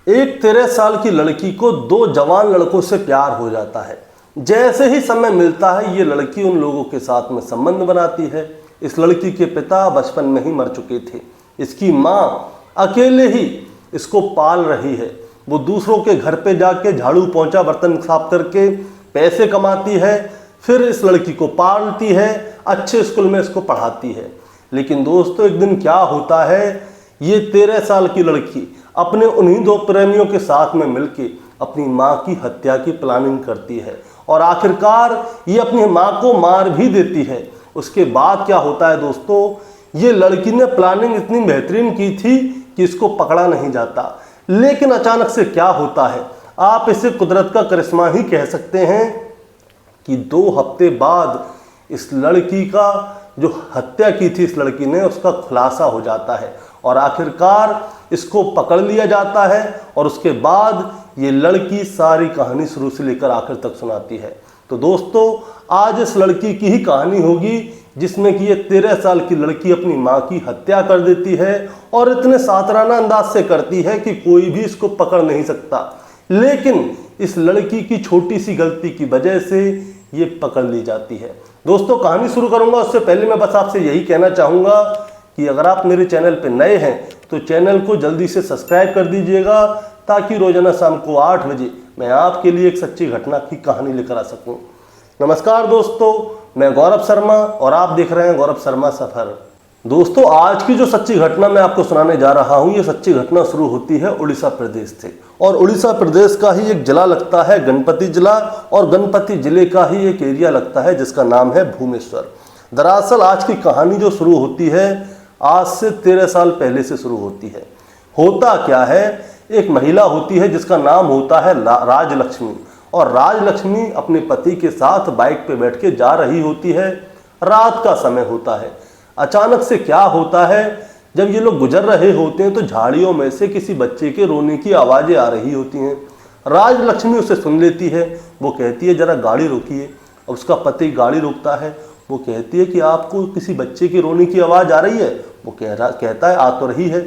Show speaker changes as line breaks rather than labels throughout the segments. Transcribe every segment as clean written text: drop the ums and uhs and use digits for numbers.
एक 13 साल की लड़की को 2 जवान लड़कों से प्यार हो जाता है। जैसे ही समय मिलता है ये लड़की उन लोगों के साथ में संबंध बनाती है। इस लड़की के पिता बचपन में ही मर चुके थे। इसकी माँ अकेले ही इसको पाल रही है। वो दूसरों के घर पे जाके झाड़ू पोंछा बर्तन साफ करके पैसे कमाती है, फिर इस लड़की को पालती है, अच्छे स्कूल में इसको पढ़ाती है। लेकिन दोस्तों एक दिन क्या होता है, ये 13 साल की लड़की अपने उन्हीं 2 प्रेमियों के साथ में मिलके अपनी माँ की हत्या की प्लानिंग करती है और आखिरकार ये अपनी माँ को मार भी देती है। उसके बाद क्या होता है दोस्तों, ये लड़की ने प्लानिंग इतनी बेहतरीन की थी कि इसको पकड़ा नहीं जाता। लेकिन अचानक से क्या होता है, आप इसे कुदरत का करिश्मा ही कह सकते हैं कि 2 हफ्ते बाद इस लड़की का जो हत्या की थी इस लड़की ने, उसका खुलासा हो जाता है और आखिरकार इसको पकड़ लिया जाता है। और उसके बाद ये लड़की सारी कहानी शुरू से लेकर आखिर तक सुनाती है। तो दोस्तों आज इस लड़की की ही कहानी होगी जिसमें कि ये 13 साल की लड़की अपनी माँ की हत्या कर देती है और इतने सातराना अंदाज से करती है कि कोई भी इसको पकड़ नहीं सकता। लेकिन इस लड़की की छोटी सी गलती की वजह से ये पकड़ ली जाती है। दोस्तों कहानी शुरू करूंगा उससे पहले मैं बस आपसे यही कहना चाहूँगा कि अगर आप मेरे चैनल पर नए हैं तो चैनल को जल्दी से सब्सक्राइब कर दीजिएगा ताकि रोजाना शाम को 8 बजे मैं आपके लिए एक सच्ची घटना की कहानी लेकर आ सकूं। नमस्कार दोस्तों, मैं गौरव शर्मा और आप देख रहे हैं गौरव शर्मा सफर। दोस्तों आज की जो सच्ची घटना मैं आपको सुनाने जा रहा हूं, ये सच्ची घटना शुरू होती है उड़ीसा प्रदेश से और उड़ीसा प्रदेश का ही एक जिला लगता है गणपति जिला और गणपति जिले का ही एक एरिया लगता है जिसका नाम है भूमेश्वर। दरअसल आज की कहानी जो शुरू होती है आज से 13 साल पहले से शुरू होती है। होता क्या है, एक महिला होती है जिसका नाम होता है राजलक्ष्मी और राजलक्ष्मी अपने पति के साथ बाइक पे बैठ के जा रही होती है। रात का समय होता है। अचानक से क्या होता है, जब ये लोग गुजर रहे होते हैं तो झाड़ियों में से किसी बच्चे के रोने की आवाज़ें आ रही होती हैं। राजलक्ष्मी उसे सुन लेती है। वो कहती है जरा गाड़ी रोकिए। उसका पति गाड़ी रोकता है। वो कहती है कि आपको किसी बच्चे की रोने की आवाज़ आ रही है? वो कहता है आ तो रही है।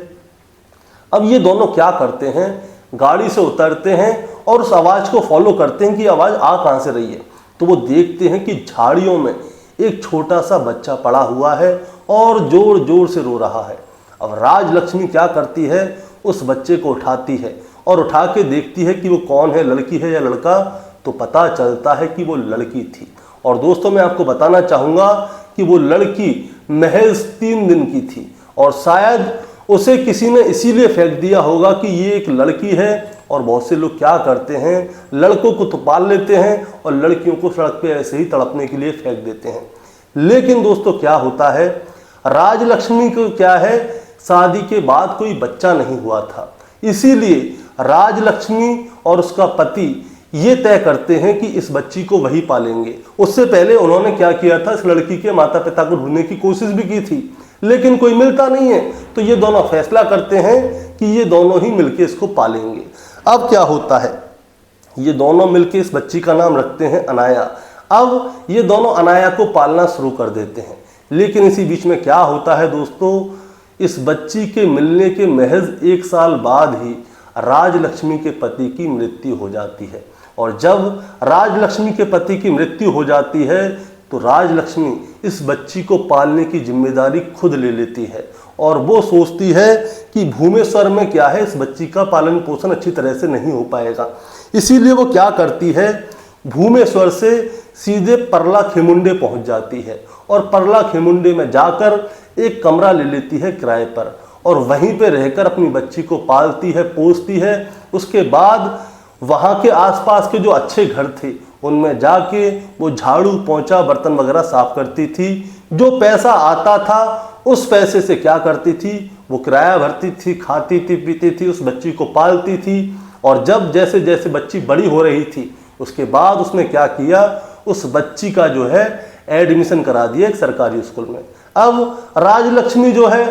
अब ये दोनों क्या करते हैं, गाड़ी से उतरते हैं और उस आवाज़ को फॉलो करते हैं कि आवाज़ आ कहाँ से रही है। तो वो देखते हैं कि झाड़ियों में एक छोटा सा बच्चा पड़ा हुआ है और जोर जोर से रो रहा है। अब राजलक्ष्मी क्या करती है, उस बच्चे को उठाती है और उठा के देखती है कि वो कौन है, लड़की है या लड़का। तो पता चलता है कि वो लड़की थी। और दोस्तों मैं आपको बताना चाहूँगा कि वो लड़की महज 3 दिन की थी और शायद उसे किसी ने इसीलिए फेंक दिया होगा कि ये एक लड़की है। और बहुत से लोग क्या करते हैं, लड़कों को तो पाल लेते हैं और लड़कियों को सड़क पे ऐसे ही तड़पने के लिए फेंक देते हैं। लेकिन दोस्तों क्या होता है, राजलक्ष्मी को क्या है, शादी के बाद कोई बच्चा नहीं हुआ था। इसीलिए राजलक्ष्मी और उसका पति ये तय करते हैं कि इस बच्ची को वही पालेंगे। उससे पहले उन्होंने क्या किया था, इस लड़की के माता पिता को ढूंढने की कोशिश भी की थी लेकिन कोई मिलता नहीं है। तो ये दोनों फैसला करते हैं कि ये दोनों ही मिलके इसको पालेंगे। अब क्या होता है, ये दोनों मिलके इस बच्ची का नाम रखते हैं अनाया। अब ये दोनों अनाया को पालना शुरू कर देते हैं। लेकिन इसी बीच में क्या होता है दोस्तों, इस बच्ची के मिलने के महज 1 साल बाद ही राजलक्ष्मी के पति की मृत्यु हो जाती है। और जब राजलक्ष्मी के पति की मृत्यु हो जाती है तो राजलक्ष्मी इस बच्ची को पालने की जिम्मेदारी खुद ले लेती है और वो सोचती है कि भूमेश्वर में क्या है, इस बच्ची का पालन पोषण अच्छी तरह से नहीं हो पाएगा। इसीलिए वो क्या करती है, भूमेश्वर से सीधे परला खेमुंडे पहुंच जाती है और परला खेमुंडे में जाकर एक कमरा ले लेती है किराए पर और वहीं पे रहकर अपनी बच्ची को पालती है, पोसती है। उसके बाद वहाँ के आसपास के जो अच्छे घर थे उनमें जाके वो झाड़ू पोंछा बर्तन वगैरह साफ करती थी। जो पैसा आता था उस पैसे से क्या करती थी, वो किराया भरती थी, खाती थी, पीती थी, उस बच्ची को पालती थी। और जब जैसे जैसे बच्ची बड़ी हो रही थी उसके बाद उसने क्या किया, उस बच्ची का जो है एडमिशन करा दिया एक सरकारी स्कूल में। अब राजलक्ष्मी जो है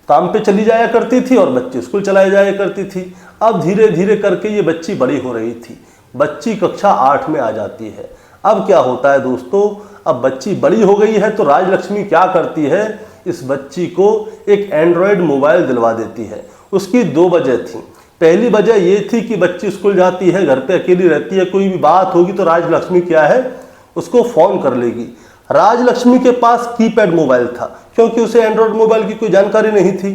काम पे चली जाया करती थी और बच्ची स्कूल चलाई जाया करती थी। अब धीरे धीरे करके ये बच्ची बड़ी हो रही थी। बच्ची कक्षा 8 में आ जाती है। अब क्या होता है दोस्तों, अब बच्ची बड़ी हो गई है तो राजलक्ष्मी क्या करती है, इस बच्ची को एक एंड्रॉयड मोबाइल दिलवा देती है। उसकी 2 वजह थी। पहली वजह ये थी कि बच्ची स्कूल जाती है, घर पे अकेली रहती है, कोई भी बात होगी तो राजलक्ष्मी क्या है उसको फोन कर लेगी। राजलक्ष्मी के पास कीपैड मोबाइल था क्योंकि उसे एंड्रॉयड मोबाइल की कोई जानकारी नहीं थी।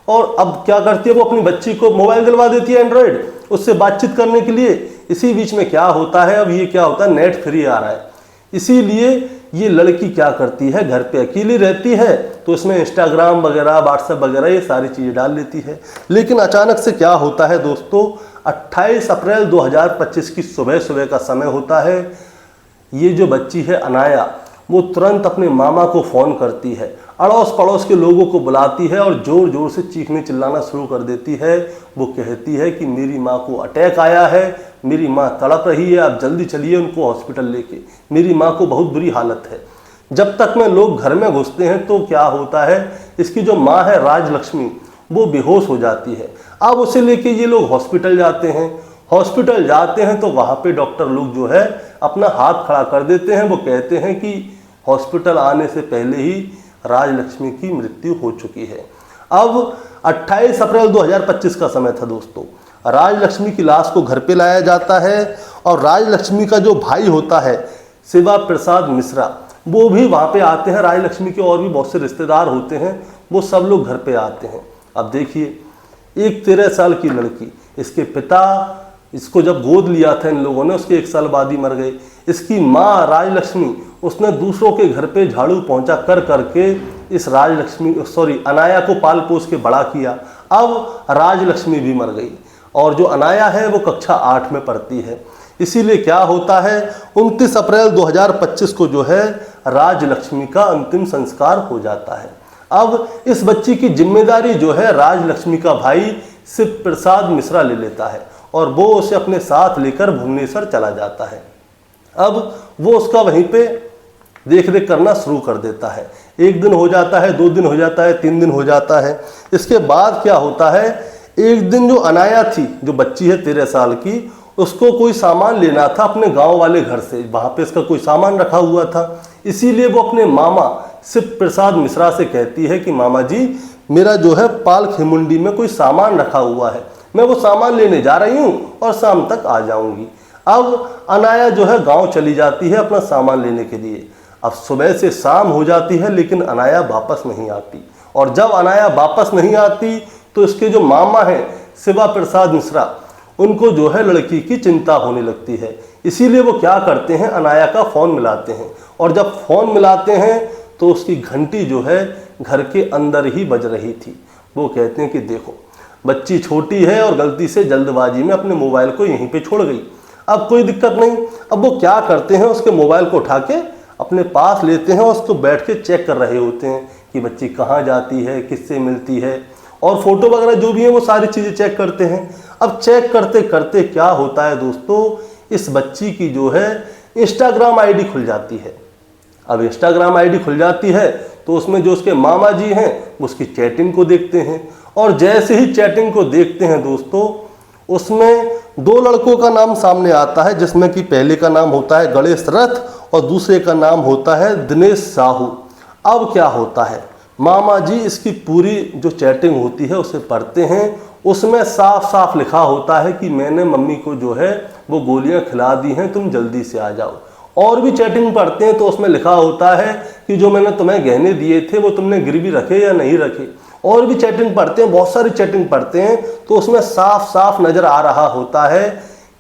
और अब क्या करती है, वो अपनी बच्ची को मोबाइल दिलवा देती है एंड्रॉयड, उससे बातचीत करने के लिए। इसी बीच में क्या होता है, अब ये क्या होता है, नेट फ्री आ रहा है, इसीलिए ये लड़की क्या करती है, घर पे अकेली रहती है तो इसमें इंस्टाग्राम वगैरह, व्हाट्सएप वगैरह ये सारी चीज़ें डाल लेती है। लेकिन अचानक से क्या होता है दोस्तों, 28 अप्रैल 2025 की सुबह सुबह का समय होता है। ये जो बच्ची है अनाया, वो तुरंत अपने मामा को फ़ोन करती है, अड़ोस पड़ोस के लोगों को बुलाती है और ज़ोर ज़ोर से चीखने चिल्लाना शुरू कर देती है। वो कहती है कि मेरी माँ को अटैक आया है, मेरी माँ तड़प रही है, आप जल्दी चलिए उनको हॉस्पिटल लेके, मेरी माँ को बहुत बुरी हालत है। जब तक में लोग घर में घुसते हैं तो क्या होता है, इसकी जो माँ है राजलक्ष्मी, वो बेहोश हो जाती है। अब उसे लेके ये लोग हॉस्पिटल जाते हैं। हॉस्पिटल जाते हैं तो वहाँ पे डॉक्टर लोग जो है अपना हाथ खड़ा कर देते हैं। वो कहते हैं कि हॉस्पिटल आने से पहले ही राजलक्ष्मी की मृत्यु हो चुकी है। अब 28 अप्रैल 2025 का समय था दोस्तों। राजलक्ष्मी की लाश को घर पे लाया जाता है और राजलक्ष्मी का जो भाई होता है शिवा प्रसाद मिश्रा, वो भी वहाँ पे आते हैं। राजलक्ष्मी के और भी बहुत से रिश्तेदार होते हैं, वो सब लोग घर पे आते हैं। अब देखिए, एक 13 साल की लड़की, इसके पिता, इसको जब गोद लिया था इन लोगों ने, उसके 1 साल बाद ही मर गए। इसकी माँ राजलक्ष्मी, उसने दूसरों के घर पे झाड़ू पहुंचा कर करके इस अनाया को पाल पोस के बड़ा किया। अब राजलक्ष्मी भी मर गई और जो अनाया है वो कक्षा 8 में पढ़ती है। इसीलिए क्या होता है, 29 अप्रैल 2025 को जो है राजलक्ष्मी का अंतिम संस्कार हो जाता है। अब इस बच्ची की जिम्मेदारी जो है राजलक्ष्मी का भाई शिव प्रसाद मिश्रा ले लेता है और वो उसे अपने साथ लेकर भुवनेश्वर चला जाता है। अब वो उसका वहीं पे देख रेख करना शुरू कर देता है। 1 दिन हो जाता है, 2 दिन हो जाता है, 3 दिन हो जाता है। इसके बाद क्या होता है, एक दिन जो अनाया थी, जो बच्ची है 13 साल की, उसको कोई सामान लेना था अपने गांव वाले घर से। वहाँ पे इसका कोई सामान रखा हुआ था, इसीलिए वो अपने मामा शिव प्रसाद मिश्रा से कहती है कि मामा जी, मेरा जो है पाल खेमुंडी में कोई सामान रखा हुआ है, मैं वो सामान लेने जा रही हूँ और शाम तक आ जाऊँगी। अब अनाया जो है गांव चली जाती है अपना सामान लेने के लिए। अब सुबह से शाम हो जाती है लेकिन अनाया वापस नहीं आती, और जब अनाया वापस नहीं आती तो इसके जो मामा हैं शिवा प्रसाद मिश्रा, उनको जो है लड़की की चिंता होने लगती है। इसीलिए वो क्या करते हैं, अनाया का फ़ोन मिलाते हैं, और जब फ़ोन मिलाते हैं तो उसकी घंटी जो है घर के अंदर ही बज रही थी। वो कहते हैं कि देखो, बच्ची छोटी है और गलती से जल्दबाजी में अपने मोबाइल को यहीं पे छोड़ गई, अब कोई दिक्कत नहीं। अब वो क्या करते हैं, उसके मोबाइल को उठा के अपने पास लेते हैं और उसको बैठ के चेक कर रहे होते हैं कि बच्ची कहाँ जाती है, किससे मिलती है, और फोटो वगैरह जो भी है वो सारी चीज़ें चेक करते हैं। अब चेक करते करते क्या होता है दोस्तों, इस बच्ची की जो है इंस्टाग्राम आईडी खुल जाती है। अब इंस्टाग्राम आईडी खुल जाती है तो उसमें जो उसके मामा जी हैं उसकी चैटिंग को देखते हैं, और जैसे ही चैटिंग को देखते हैं दोस्तों, उसमें 2 लड़कों का नाम सामने आता है, जिसमें कि पहले का नाम होता है गणेश रथ और दूसरे का नाम होता है दिनेश साहू। अब क्या होता है, मामा जी इसकी पूरी जो चैटिंग होती है उसे पढ़ते हैं। उसमें साफ साफ लिखा होता है कि मैंने मम्मी को जो है वो गोलियां खिला दी हैं, तुम जल्दी से आ जाओ। और भी चैटिंग पढ़ते हैं तो उसमें लिखा होता है कि जो मैंने तुम्हें गहने दिए थे वो तुमने गिरवी रखे या नहीं रखे। और भी चैटिंग पढ़ते हैं, बहुत सारी चैटिंग पढ़ते हैं, तो उसमें साफ साफ नज़र आ रहा होता है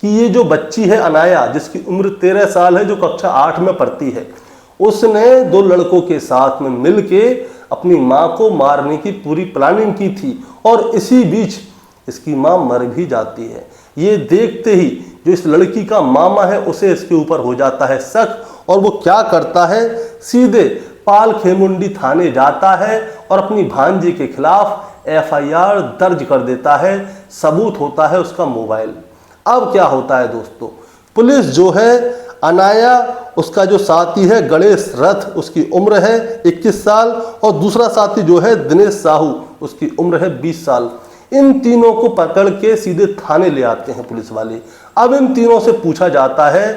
कि ये जो बच्ची है अनाया, जिसकी उम्र 13 साल है, जो कक्षा 8 में पढ़ती है, उसने 2 लड़कों के साथ में मिलके अपनी माँ को मारने की पूरी प्लानिंग की थी, और इसी बीच इसकी माँ मर भी जाती है। ये देखते ही जो इस लड़की का मामा है उसे इसके ऊपर हो जाता है शक, और वो क्या करता है, सीधे पाल खेमुंडी थाने जाता है और अपनी भांजी के खिलाफ FIR दर्ज कर देता है। सबूत होता है उसका मोबाइल। अब क्या होता है दोस्तों, पुलिस जो है अनाया, उसका जो साथी है गणेश रथ, उसकी उम्र है 21 साल, और दूसरा साथी जो है दिनेश साहू, उसकी उम्र है 20 साल। इन तीनों को पकड़ के सीधे थाने ले आते हैं पुलिस वाले। अब इन तीनों से पूछा जाता है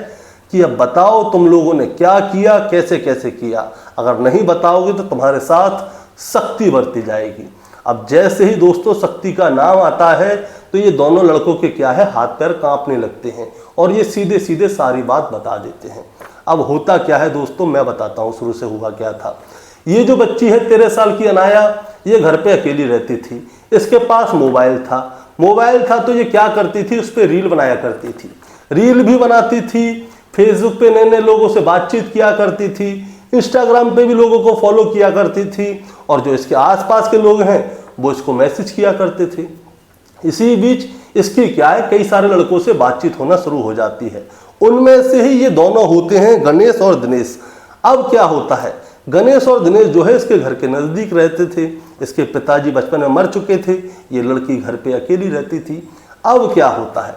कि अब बताओ तुम लोगों ने क्या किया, कैसे कैसे किया, अगर नहीं बताओगे तो तुम्हारे साथ सख्ती बरती जाएगी। अब जैसे ही दोस्तों सख्ती का नाम आता है तो ये दोनों लड़कों के क्या है, हाथ पैर कांपने लगते हैं और ये सीधे सीधे सारी बात बता देते हैं। अब होता क्या है दोस्तों, मैं बताता हूँ शुरू से हुआ क्या था। ये जो बच्ची है 13 साल की अनाया, ये घर पे अकेली रहती थी। इसके पास मोबाइल था तो ये क्या करती थी, उस पर रील बनाया करती थी। रील भी बनाती थी, फेसबुक पे नए नए लोगों से बातचीत किया करती थी, इंस्टाग्राम पे भी लोगों को फॉलो किया करती थी और जो इसके आसपास के लोग हैं वो इसको मैसेज किया करते थे। इसी बीच इसकी क्या है, कई सारे लड़कों से बातचीत होना शुरू हो जाती है। उनमें से ही ये दोनों होते हैं गणेश और दिनेश। अब क्या होता है, गणेश और दिनेश जो है इसके घर के नज़दीक रहते थे। इसके पिताजी बचपन में मर चुके थे, ये लड़की घर पे अकेली रहती थी। अब क्या होता है,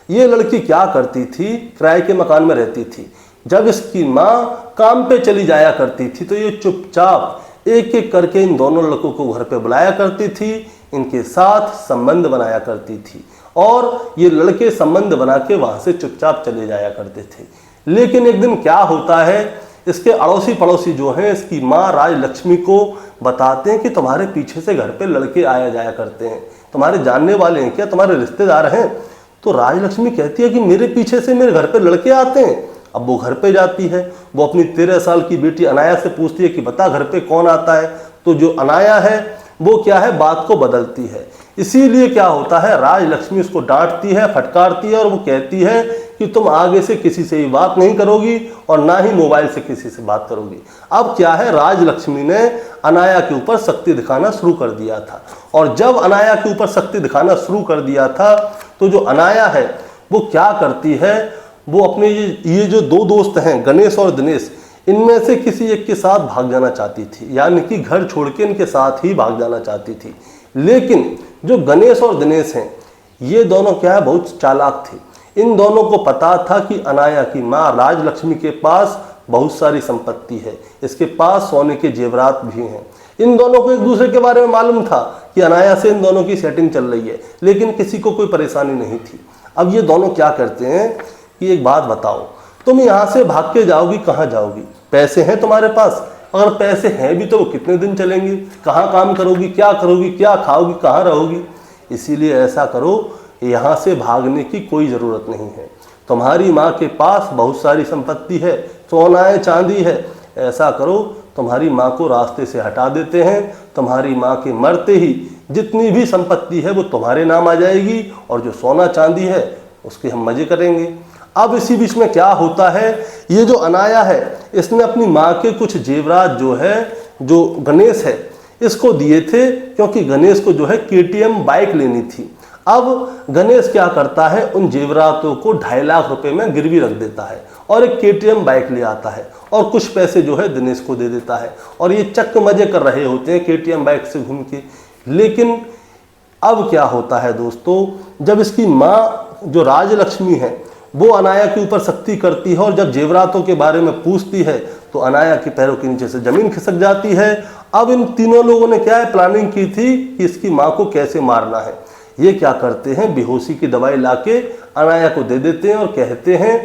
ये लड़की क्या करती थी, किराए के मकान में रहती थी। जब इसकी माँ काम पे चली जाया करती थी तो ये चुपचाप एक एक करके इन दोनों लड़कों को घर पे बुलाया करती थी, इनके साथ संबंध बनाया करती थी और ये लड़के संबंध बना के वहाँ से चुपचाप चले जाया करते थे। लेकिन एक दिन क्या होता है, इसके अड़ोसी पड़ोसी जो हैं इसकी माँ राजलक्ष्मी को बताते हैं कि तुम्हारे पीछे से घर पे लड़के आया जाया करते हैं, तुम्हारे जानने वाले हैं क्या, तुम्हारे रिश्तेदार हैं। तो राजलक्ष्मी कहती है कि मेरे पीछे से मेरे घर पे लड़के आते हैं। अब वो घर पे जाती है, वो अपनी 13 साल की बेटी अनाया से पूछती है कि बता घर पे कौन आता है। तो जो अनाया है वो क्या है, बात को बदलती है। इसीलिए क्या होता है, राजलक्ष्मी उसको डांटती है, फटकारती है और वो कहती है कि तुम आगे से किसी से ही बात नहीं करोगी और ना ही मोबाइल से किसी से बात करोगी। अब क्या है, राजलक्ष्मी ने अनाया के ऊपर शक्ति दिखाना शुरू कर दिया था और जब अनाया के ऊपर शक्ति दिखाना शुरू कर दिया था तो जो अनाया है वो क्या करती है, वो अपने ये जो दो दोस्त हैं गणेश और दिनेश, इनमें से किसी एक के साथ भाग जाना चाहती थी, यानी कि घर छोड़ के इनके साथ ही भाग जाना चाहती थी। लेकिन जो गणेश और दिनेश हैं ये दोनों क्या है, बहुत चालाक थे। इन दोनों को पता था कि अनाया की माँ राजलक्ष्मी के पास बहुत सारी संपत्ति है, इसके पास सोने के जेवरात भी हैं। इन दोनों को एक दूसरे के बारे में मालूम था कि अनाया से इन दोनों की सेटिंग चल रही है, लेकिन किसी को कोई परेशानी नहीं थी। अब ये दोनों क्या करते हैं कि एक बात बताओ, तुम यहाँ से भाग के जाओगी, कहाँ जाओगी, पैसे हैं तुम्हारे पास, अगर पैसे हैं भी तो वो कितने दिन चलेंगे, कहाँ काम करोगी, क्या खाओगी, कहाँ रहोगी। इसीलिए ऐसा करो, यहाँ से भागने की कोई ज़रूरत नहीं है। तुम्हारी माँ के पास बहुत सारी संपत्ति है, सोना है, चांदी है। ऐसा करो, तुम्हारी माँ को रास्ते से हटा देते हैं, तुम्हारी माँ के मरते ही जितनी भी संपत्ति है वो तुम्हारे नाम आ जाएगी और जो सोना चांदी है उसके हम मज़े करेंगे। अब इसी बीच में क्या होता है, ये जो अनाया है इसने अपनी माँ के कुछ जेवरात जो है, जो गणेश है इसको दिए थे, क्योंकि गणेश को जो है KTM बाइक लेनी थी। अब गणेश क्या करता है, उन जेवरातों को 2.5 लाख रुपए में गिरवी रख देता है और एक KTM बाइक ले आता है और कुछ पैसे जो है दिनेश को दे देता है और ये चक्क मजे कर रहे होते हैं KTM बाइक से घूम के। लेकिन अब क्या होता है दोस्तों, जब इसकी माँ जो राजलक्ष्मी है वो अनाया के ऊपर सख्ती करती है और जब जेवरातों के बारे में पूछती है तो अनाया के पैरों के नीचे से जमीन खिसक जाती है। अब इन तीनों लोगों ने क्या है, प्लानिंग की थी कि इसकी माँ को कैसे मारना है। ये क्या करते हैं, बेहोशी की दवाई लाके अनाया को दे देते हैं और कहते हैं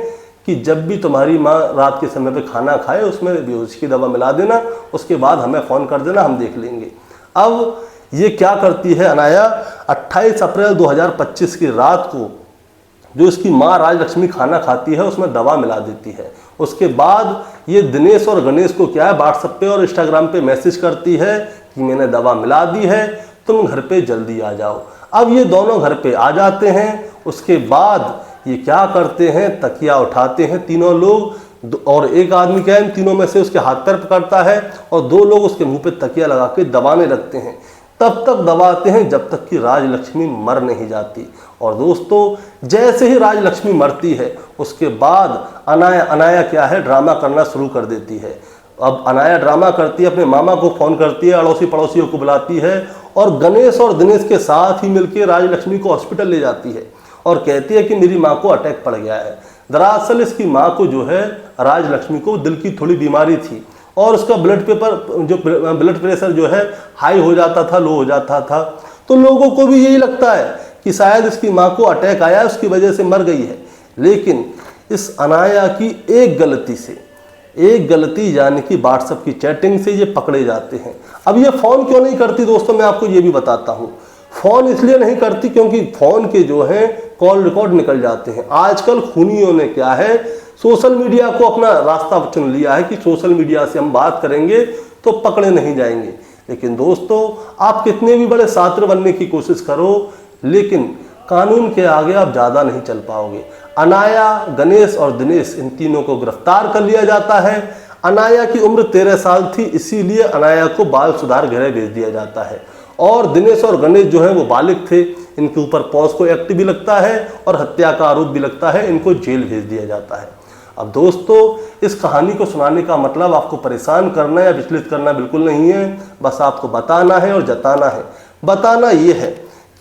कि जब भी तुम्हारी माँ रात के समय पे खाना खाए उसमें बेहोशी की दवा मिला देना, उसके बाद हमें फ़ोन कर देना, हम देख लेंगे। अब ये क्या करती है अनाया, 28 अप्रैल 2025 की रात को जो इसकी माँ राजलक्ष्मी खाना खाती है उसमें दवा मिला देती है। उसके बाद ये दिनेश और गणेश को क्या है, व्हाट्सएप पे और इंस्टाग्राम पे मैसेज करती है कि मैंने दवा मिला दी है, तुम घर पे जल्दी आ जाओ। अब ये दोनों घर पे आ जाते हैं। उसके बाद ये क्या करते हैं, तकिया उठाते हैं तीनों लोग और एक आदमी क्या है इन तीनों में से उसके हाथ पैर पकड़ता है और 2 लोग उसके मुंह पे तकिया लगा के दबाने लगते हैं। तब तक दबाते हैं जब तक कि राजलक्ष्मी मर नहीं जाती। और दोस्तों जैसे ही राजलक्ष्मी मरती है उसके बाद अनाया क्या है, ड्रामा करना शुरू कर देती है। अब अनाया ड्रामा करती है, अपने मामा को फ़ोन करती है, अड़ोसी पड़ोसियों को बुलाती है और गणेश और दिनेश के साथ ही मिलकर राजलक्ष्मी को हॉस्पिटल ले जाती है और कहती है कि मेरी माँ को अटैक पड़ गया है। दरअसल इसकी माँ को जो है, राजलक्ष्मी को दिल की थोड़ी बीमारी थी और उसका ब्लड प्रेशर जो है हाई हो जाता था, लो हो जाता था। तो लोगों को भी यही लगता है कि शायद इसकी माँ को अटैक आया है, उसकी वजह से मर गई है। लेकिन इस अनाया की एक गलती यानी कि व्हाट्सएप की चैटिंग से ये पकड़े जाते हैं। अब ये फ़ोन क्यों नहीं करती दोस्तों, मैं आपको ये भी बताता हूँ। फ़ोन इसलिए नहीं करती क्योंकि फ़ोन के जो हैं कॉल रिकॉर्ड निकल जाते हैं। आजकल खूनियों ने क्या है, सोशल मीडिया को अपना रास्ता चुन लिया है कि सोशल मीडिया से हम बात करेंगे तो पकड़े नहीं जाएंगे। लेकिन दोस्तों, आप कितने भी बड़े छात्र बनने की कोशिश करो, लेकिन कानून के आगे आप ज़्यादा नहीं चल पाओगे। अनाया, गणेश और दिनेश, इन तीनों को गिरफ्तार कर लिया जाता है। अनाया की उम्र 13 साल थी, इसीलिए अनाया को बाल सुधार गृह भेज दिया जाता है। और दिनेश और गणेश जो है वो बालिग थे, इनके ऊपर पॉस्को एक्ट भी लगता है और हत्या का आरोप भी लगता है, इनको जेल भेज दिया जाता है। अब दोस्तों, इस कहानी को सुनाने का मतलब आपको परेशान करना या विचलित करना बिल्कुल नहीं है, बस आपको बताना है और जताना है। बताना ये है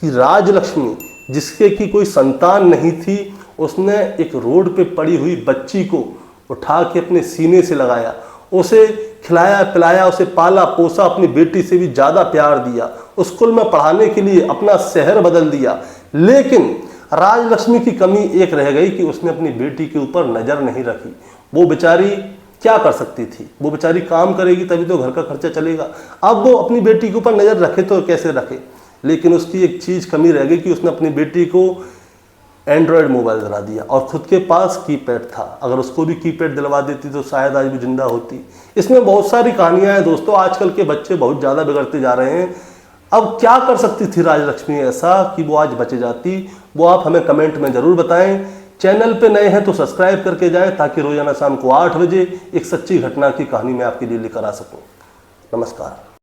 कि राजलक्ष्मी, जिसके की कोई संतान नहीं थी, उसने एक रोड पे पड़ी हुई बच्ची को उठा के अपने सीने से लगाया, उसे खिलाया पिलाया, उसे पाला पोसा, अपनी बेटी से भी ज़्यादा प्यार दिया, स्कूल में पढ़ाने के लिए अपना शहर बदल दिया। लेकिन राजलक्ष्मी की कमी एक रह गई कि उसने अपनी बेटी के ऊपर नज़र नहीं रखी। वो बेचारी क्या कर सकती थी, वो बेचारी काम करेगी तभी तो घर का खर्चा चलेगा। अब वो अपनी बेटी के ऊपर नज़र रखे तो कैसे रखे, लेकिन उसकी एक चीज़ कमी रह गई कि उसने अपनी बेटी को एंड्रॉयड मोबाइल दिला दिया और खुद के पास कीपैड था। अगर उसको भी कीपैड दिलवा देती तो शायद आज भी जिंदा होती। इसमें बहुत सारी कहानियां हैं दोस्तों। आजकल के बच्चे बहुत ज़्यादा बिगड़ते जा रहे हैं। अब क्या कर सकती थी राजलक्ष्मी ऐसा कि वो आज बच जाती, वो आप हमें कमेंट में ज़रूर बताएं। चैनल पे नए हैं तो सब्सक्राइब करके जाएं ताकि रोजाना शाम को 8 बजे एक सच्ची घटना की कहानी मैं आपके लिए लेकर आ सकूं। नमस्कार।